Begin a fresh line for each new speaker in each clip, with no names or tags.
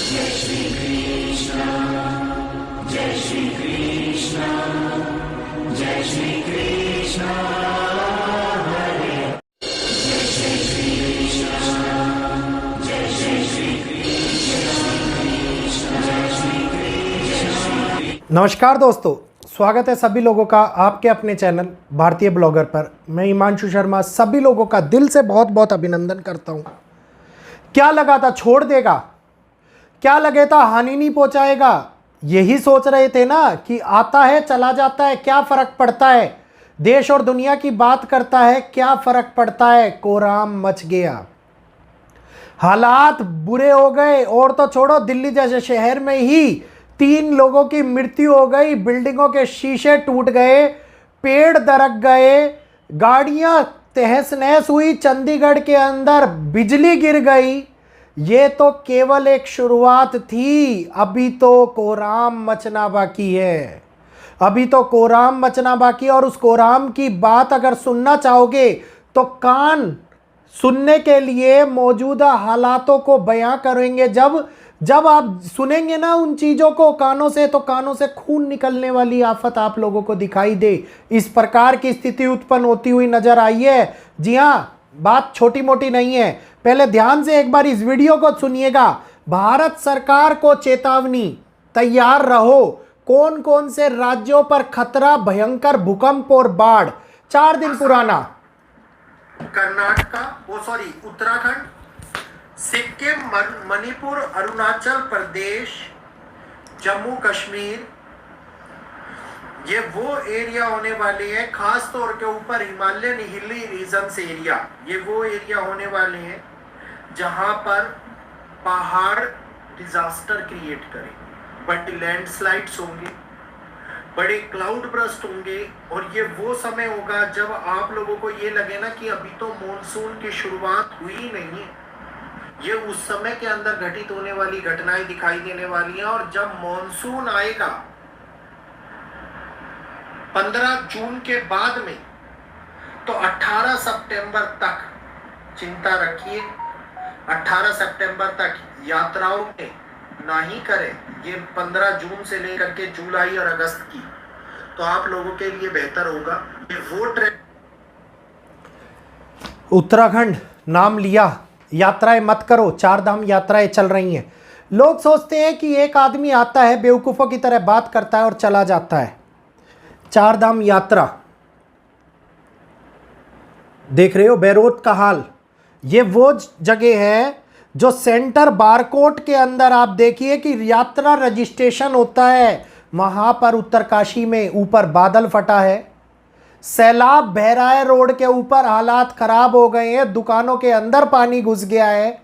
जय श्री कृष्ण, जय श्री कृष्ण, जय श्री कृष्ण हरे, जय श्री कृष्ण, जय श्री कृष्ण, जय श्री कृष्ण।
नमस्कार दोस्तों, स्वागत है सभी लोगों का आपके अपने चैनल भारतीय ब्लॉगर पर। मैं हिमांशु शर्मा सभी लोगों का दिल से बहुत बहुत अभिनंदन करता हूं। क्या लगा था छोड़ देगा, क्या लगे था हानि नहीं पहुंचाएगा, यही सोच रहे थे ना कि आता है चला जाता है, क्या फर्क पड़ता है, देश और दुनिया की बात करता है, क्या फर्क पड़ता है। कोराम मच गया, हालात बुरे हो गए। और तो छोड़ो, दिल्ली जैसे शहर में ही 3 लोगों की मृत्यु हो गई, बिल्डिंगों के शीशे टूट गए, पेड़ दरक गए, गाड़ियां तहस नहस हुई, चंडीगढ़ के अंदर बिजली गिर गई। ये तो केवल एक शुरुआत थी, अभी तो कोराम मचना बाकी है, अभी तो कोराम मचना बाकी है। और उस कोराम की बात अगर सुनना चाहोगे तो कान सुनने के लिए मौजूदा हालातों को बयां करेंगे। जब आप सुनेंगे ना उन चीज़ों को कानों से, तो कानों से खून निकलने वाली आफत आप लोगों को दिखाई दे। इस प्रकार की स्थिति उत्पन्न होती हुई नजर आई है। जी हाँ, बात छोटी मोटी नहीं है। पहले ध्यान से एक बार इस वीडियो को सुनिएगा। भारत सरकार को चेतावनी, तैयार रहो। कौन कौन से राज्यों पर खतरा, भयंकर भूकंप और बाढ़। 4 दिन पुराना उत्तराखंड, सिक्किम, मणिपुर, अरुणाचल प्रदेश, जम्मू कश्मीर, ये वो एरिया होने वाले हैं। खास तौर के ऊपर हिमालयन हिली रीजन्स एरिया, ये वो एरिया होने वाले हैं जहां पर पहाड़ डिजास्टर क्रिएट करेंगे, बड़ी लैंडस्लाइड्स होंगे, बड़े क्लाउड बर्स्ट होंगे। और ये वो समय होगा जब आप लोगों को ये लगे ना कि अभी तो मॉनसून की शुरुआत हुई नहीं है। ये उस समय के अंदर घटित होने वाली घटनाएं दिखाई देने वाली हैं। और जब मॉनसून आएगा 15 जून के बाद में, तो 18 सितंबर तक चिंता रखिए। 18 सितंबर तक यात्राओं में ना ही करें। ये 15 जून से लेकर के जुलाई और अगस्त की, तो आप लोगों के लिए बेहतर होगा। ये वो ट्रेन, उत्तराखंड नाम लिया, यात्राएं मत करो। 4 धाम यात्राएं चल रही हैं। लोग सोचते हैं कि एक आदमी आता है, बेवकूफ़ों की तरह बात करता है और चला जाता है। 4 धाम यात्रा देख रहे हो, बैरोट का हाल। ये वो जगह है जो सेंटर बारकोट के अंदर आप देखिए कि यात्रा रजिस्ट्रेशन होता है। वहां पर उत्तरकाशी में ऊपर बादल फटा है, सैलाब बह रहा है, रोड के ऊपर हालात खराब हो गए हैं, दुकानों के अंदर पानी घुस गया है,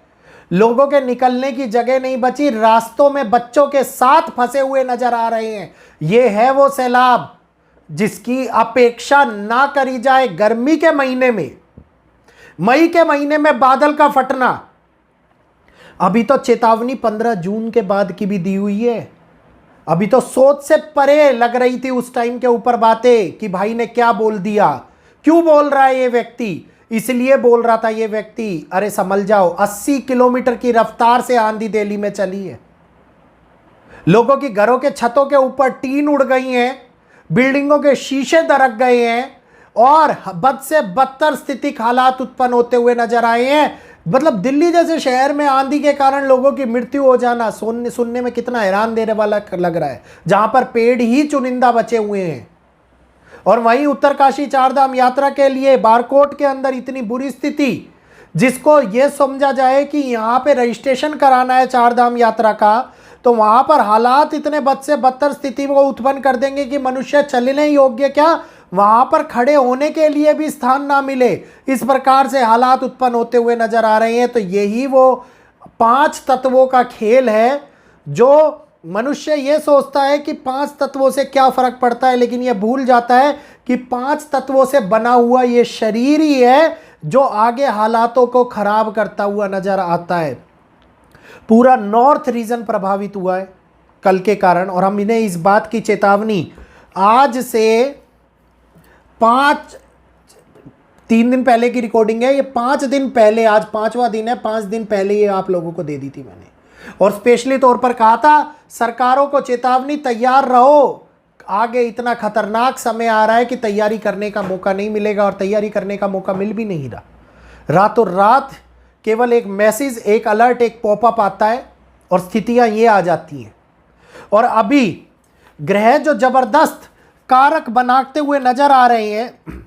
लोगों के निकलने की जगह नहीं बची, रास्तों में बच्चों के साथ फंसे हुए नजर आ रहे हैं। ये है वो सैलाब जिसकी अपेक्षा ना करी जाए। गर्मी के महीने में, मई के महीने में बादल का फटना। अभी तो चेतावनी 15 जून के बाद की भी दी हुई है। अभी तो सोच से परे लग रही थी उस टाइम के ऊपर बातें कि भाई ने क्या बोल दिया, क्यों बोल रहा है ये व्यक्ति, इसलिए बोल रहा था ये व्यक्ति। अरे संभल जाओ, 80 किलोमीटर की रफ्तार से आंधी दिल्ली में चली है। लोगों की घरों के छतों के ऊपर टीन उड़ गई हैं, बिल्डिंगों के शीशे दरक गए हैं और बद से बदतर स्थिति हालात उत्पन्न होते हुए नजर आए हैं। मतलब दिल्ली जैसे शहर में आंधी के कारण लोगों की मृत्यु हो जाना सुनने में कितना हैरान देने वाला लग रहा है, जहां पर पेड़ ही चुनिंदा बचे हुए हैं। और वहीं उत्तरकाशी 4 धाम यात्रा के लिए बारकोट के अंदर इतनी बुरी स्थिति, जिसको यह समझा जाए कि यहां पे रजिस्ट्रेशन कराना है 4 धाम यात्रा का, तो वहां पर हालात इतने बद से बदतर स्थिति को उत्पन्न कर देंगे कि मनुष्य चलने योग्य क्या, वहां पर खड़े होने के लिए भी स्थान ना मिले। इस प्रकार से हालात उत्पन्न होते हुए नजर आ रहे हैं। तो यही वो 5 तत्वों का खेल है जो मनुष्य ये सोचता है कि 5 तत्वों से क्या फर्क पड़ता है, लेकिन ये भूल जाता है कि 5 तत्वों से बना हुआ ये शरीर ही है जो आगे हालातों को खराब करता हुआ नजर आता है। पूरा नॉर्थ रीजन प्रभावित हुआ है कल के कारण, और हम इन्हें इस बात की चेतावनी आज से 3 दिन पहले की रिकॉर्डिंग है। ये 5 दिन पहले, आज 5वां दिन है, 5 दिन पहले ये आप लोगों को दे दी थी मैंने। और स्पेशली तौर पर कहा था सरकारों को चेतावनी, तैयार रहो, आगे इतना खतरनाक समय आ रहा है कि तैयारी करने का मौका नहीं मिलेगा, और तैयारी करने का मौका मिल भी नहीं रहा। रातों रात केवल एक मैसेज, एक अलर्ट, एक पॉपअप आता है और स्थितियां ये आ जाती हैं। और अभी ग्रह जो जबरदस्त कारक बनाते हुए नजर आ रहे हैं,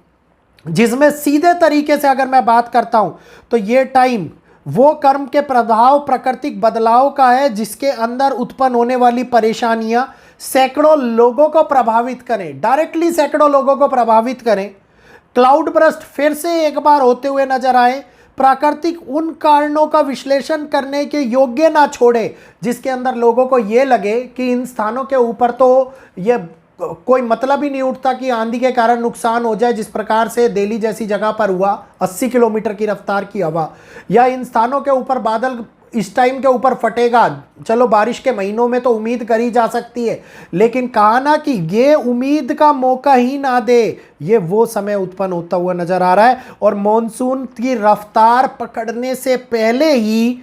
जिसमें सीधे तरीके से अगर मैं बात करता हूं तो ये टाइम वो कर्म के प्रभाव, प्राकृतिक बदलाव का है, जिसके अंदर उत्पन्न होने वाली परेशानियां सैकड़ों लोगों को प्रभावित करें, डायरेक्टली सैकड़ों लोगों को प्रभावित करें। क्लाउड बर्स्ट फिर से एक बार होते हुए नजर आए। प्राकृतिक उन कारणों का विश्लेषण करने के योग्य ना छोड़े जिसके अंदर लोगों को ये लगे कि इन स्थानों के ऊपर तो ये कोई मतलब ही नहीं उठता कि आंधी के कारण नुकसान हो जाए, जिस प्रकार से दिल्ली जैसी जगह पर हुआ, 80 किलोमीटर की रफ्तार की हवा, या इन स्थानों के ऊपर बादल इस टाइम के ऊपर फटेगा। चलो बारिश के महीनों में तो उम्मीद करी जा सकती है, लेकिन कहा ना कि ये उम्मीद का मौका ही ना दे, ये वो समय उत्पन्न होता हुआ नजर आ रहा है। और मॉनसून की रफ्तार पकड़ने से पहले ही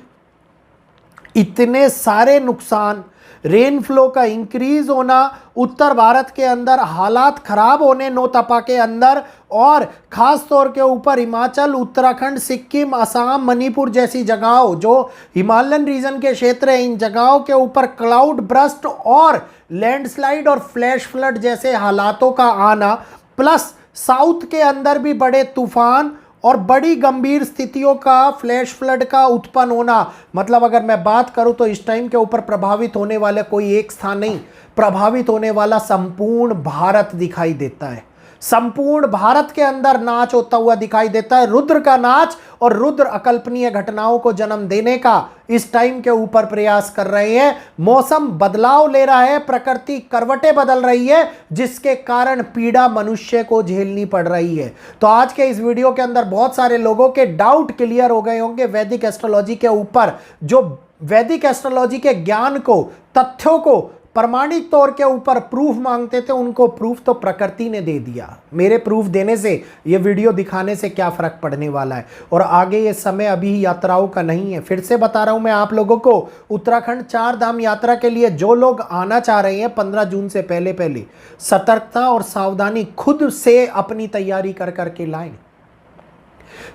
इतने सारे नुकसान, रेनफ्लो का इंक्रीज होना, उत्तर भारत के अंदर हालात खराब होने नौतपा के अंदर, और खास तौर के ऊपर हिमाचल, उत्तराखंड, सिक्किम, असम, मणिपुर जैसी जगहों जो हिमालयन रीजन के क्षेत्र हैं, इन जगहों के ऊपर क्लाउड ब्रस्ट और लैंडस्लाइड और फ्लैश फ्लड जैसे हालातों का आना, प्लस साउथ के अंदर भी बड़े तूफान और बड़ी गंभीर स्थितियों का, फ्लैश फ्लड का उत्पन्न होना। मतलब अगर मैं बात करूं तो इस टाइम के ऊपर प्रभावित होने वाले कोई एक स्थान नहीं, प्रभावित होने वाला संपूर्ण भारत दिखाई देता है। संपूर्ण भारत के अंदर नाच होता हुआ दिखाई देता है, रुद्र का नाच। और रुद्र अकल्पनीय घटनाओं को जन्म देने का इस टाइम के ऊपर प्रयास कर रहे हैं। मौसम बदलाव ले रहा है, प्रकृति करवटें बदल रही है, जिसके कारण पीड़ा मनुष्य को झेलनी पड़ रही है। तो आज के इस वीडियो के अंदर बहुत सारे लोगों के डाउट क्लियर हो गए होंगे वैदिक एस्ट्रोलॉजी के ऊपर। जो वैदिक एस्ट्रोलॉजी के ज्ञान को, तथ्यों को प्रमाणिक तौर के ऊपर प्रूफ मांगते थे, उनको प्रूफ तो प्रकृति ने दे दिया। मेरे प्रूफ देने से, ये वीडियो दिखाने से क्या फर्क पड़ने वाला है। और आगे ये समय अभी यात्राओं का नहीं है। फिर से बता रहा हूं मैं आप लोगों को, उत्तराखंड 4 धाम यात्रा के लिए जो लोग आना चाह रहे हैं 15 जून से पहले पहले सतर्कता और सावधानी खुद से अपनी तैयारी कर करके लाएं।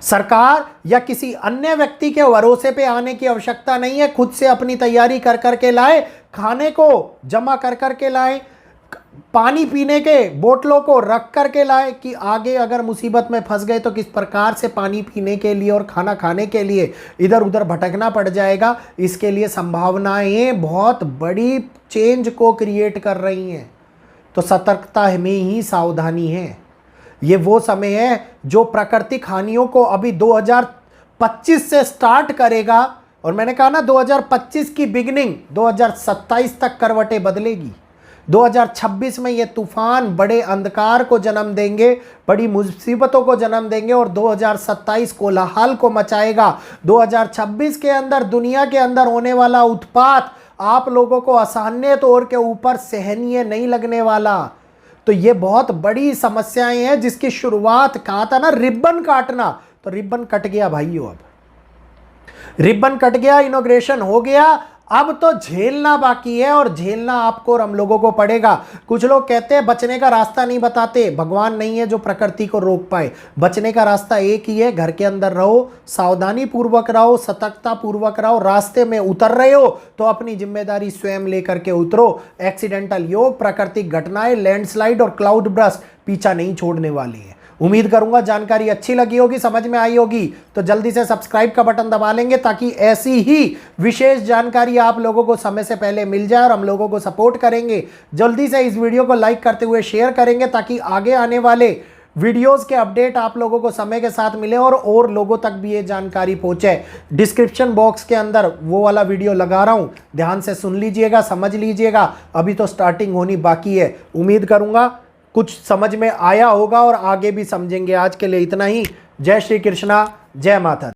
सरकार या किसी अन्य व्यक्ति के भरोसे पे आने की आवश्यकता नहीं है, खुद से अपनी तैयारी कर करके लाए, खाने को जमा कर करके लाए, पानी पीने के बोतलों को रख करके लाए कि आगे अगर मुसीबत में फंस गए तो किस प्रकार से पानी पीने के लिए और खाना खाने के लिए इधर उधर भटकना पड़ जाएगा। इसके लिए संभावनाएं बहुत बड़ी चेंज को क्रिएट कर रही हैं। तो सतर्कता में ही सावधानी है। ये वो समय है जो प्राकृतिक हानियों को अभी 2025 से स्टार्ट करेगा, और मैंने कहा ना 2025 की बिगिनिंग 2027 तक करवटें बदलेगी। 2026 में ये तूफान बड़े अंधकार को जन्म देंगे, बड़ी मुसीबतों को जन्म देंगे, और 2027 कोलाहल को मचाएगा। 2026 के अंदर दुनिया के अंदर होने वाला उत्पात आप लोगों को असहनीय तौर के ऊपर सहनीय नहीं लगने वाला। तो ये बहुत बड़ी समस्याएं हैं जिसकी शुरुआत, कहा था ना रिबन काटना, तो रिबन कट गया भाइयों। अब रिबन कट गया, इनॉग्रेशन हो गया, अब तो झेलना बाकी है, और झेलना आपको और हम लोगों को पड़ेगा। कुछ लोग कहते हैं बचने का रास्ता नहीं बताते, भगवान नहीं है जो प्रकृति को रोक पाए। बचने का रास्ता एक ही है, घर के अंदर रहो, सावधानी पूर्वक रहो, सतर्कता पूर्वक रहो। रास्ते में उतर रहे हो तो अपनी जिम्मेदारी स्वयं लेकर के उतरो। एक्सीडेंटल योग, प्राकृतिक घटनाएं, लैंडस्लाइड और क्लाउड बर्स्ट पीछा नहीं छोड़ने वाली है। उम्मीद करूंगा जानकारी अच्छी लगी होगी, समझ में आई होगी। तो जल्दी से सब्सक्राइब का बटन दबा लेंगे ताकि ऐसी ही विशेष जानकारी आप लोगों को समय से पहले मिल जाए, और हम लोगों को सपोर्ट करेंगे। जल्दी से इस वीडियो को लाइक करते हुए शेयर करेंगे ताकि आगे आने वाले वीडियोस के अपडेट आप लोगों को समय के साथ मिले और लोगों तक भी ये जानकारी पहुंचे। डिस्क्रिप्शन बॉक्स के अंदर वो वाला वीडियो लगा रहा हूं, ध्यान से सुन लीजिएगा, समझ लीजिएगा। अभी तो स्टार्टिंग होनी बाकी है। उम्मीद करूंगा कुछ समझ में आया होगा और आगे भी समझेंगे। आज के लिए इतना ही। जय श्री कृष्णा, जय माता दी।